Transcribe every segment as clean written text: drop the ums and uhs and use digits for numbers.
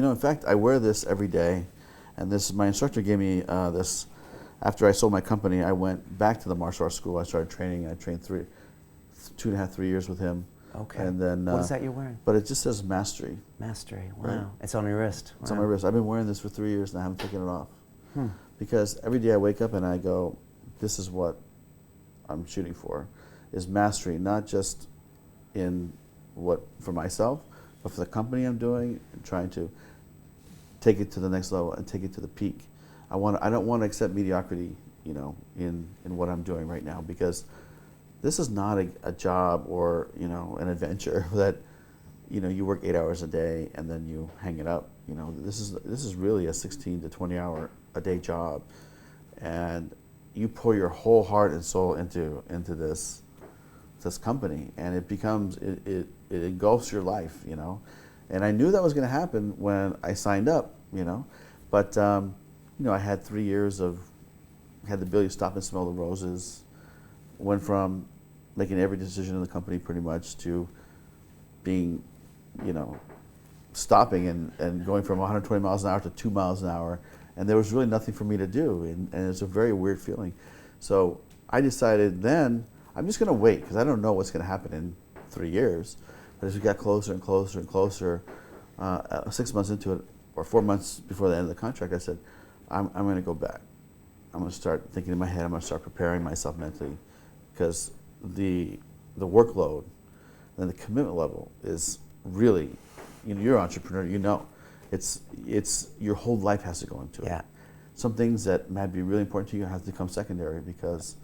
In fact, I wear this every day, and my instructor gave me this. After I sold my company, I went back to the martial arts school. I started training. I trained 2.5, 3 years with him. Okay. And then, what is that you're wearing? But it just says Mastery. Mastery. Wow. Right? It's on your wrist. It's wow. on my wrist. I've been wearing this for 3 years and I haven't taken it off. Because every day I wake up and I go, this is what I'm shooting for, is mastery, not just for myself, but for the company I'm doing, and trying to take it to the next level and take it to the peak. I don't want to accept mediocrity, in what I'm doing right now, because this is not a job or an adventure that you work 8 hours a day and then you hang it up. This is really a 16 to 20 hour a day job, and you pour your whole heart and soul into this company, and it becomes it engulfs your life, And I knew that was going to happen when I signed up, but I had 3 years had the ability to stop and smell the roses. Went from making every decision in the company pretty much to being, stopping and going from 120 miles an hour to 2 miles an hour, and there was really nothing for me to do, and it's a very weird feeling. So I decided then I'm just going to wait, because I don't know what's going to happen in 3 years. But as we got closer and closer and closer, 6 months into it, or 4 months before the end of the contract, I said, I'm going to go back. I'm going to start thinking in my head. I'm going to start preparing myself mentally, because the workload and the commitment level is really, you're an entrepreneur. It's your whole life has to go into it. Yeah. Some things that might be really important to you have to become secondary, because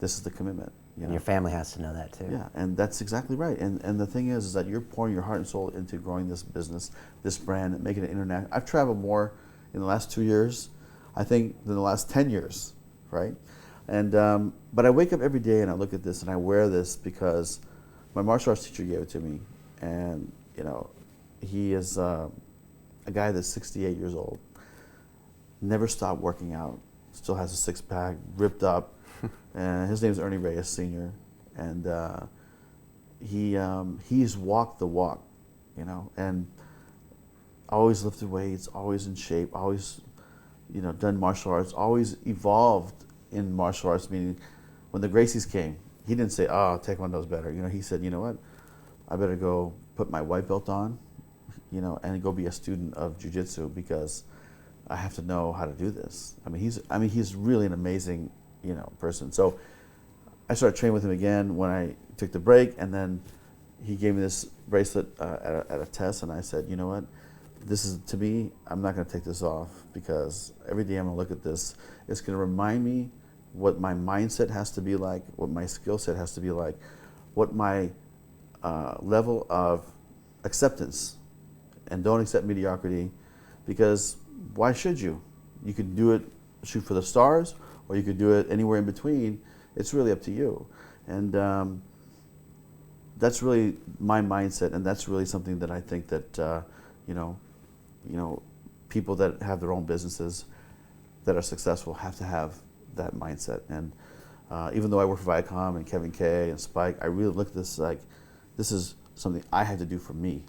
this is the commitment. And your family has to know that too. Yeah, and that's exactly right. And the thing is that you're pouring your heart and soul into growing this business, this brand, and making it international. I've traveled more in the last 2 years, I think, than the last 10 years, right? And but I wake up every day and I look at this and I wear this because my martial arts teacher gave it to me, and he is a guy that's 68 years old, never stopped working out, still has a six-pack, ripped up. And his name is Ernie Reyes Sr., and he's walked the walk, and always lifted weights, always in shape, always, done martial arts, always evolved in martial arts. Meaning, when the Gracies came, he didn't say, "Oh, Taekwondo's better." He said, "You know what? I better go put my white belt on, and go be a student of jiu-jitsu, because I have to know how to do this." He's really an amazing person. So I started training with him again when I took the break, and then he gave me this bracelet at a test, and I said, "You know what? This is, to me, I'm not going to take this off, because every day I'm going to look at this. It's going to remind me what my mindset has to be like, what my skill set has to be like, what my level of acceptance, and don't accept mediocrity, because why should you? You could do it, shoot for the stars, or you could do it anywhere in between. It's really up to you." And that's really my mindset, and that's really something that I think that people that have their own businesses that are successful have to have that mindset. And even though I work for Viacom and Kevin K and Spike, I really look at this like this is something I have to do for me,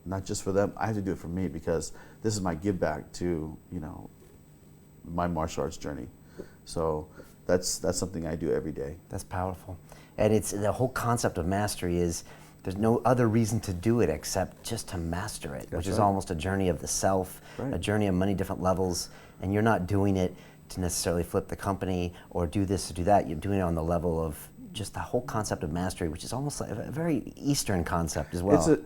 not just for them. I have to do it for me, because this is my give back to my martial arts journey. So that's something I do every day. That's powerful. And it's the whole concept of mastery is there's no other reason to do it except just to master it, which is almost a journey of the self, a journey of many different levels. And you're not doing it to necessarily flip the company or do this or do that. You're doing it on the level of just the whole concept of mastery, which is almost like a very Eastern concept as well.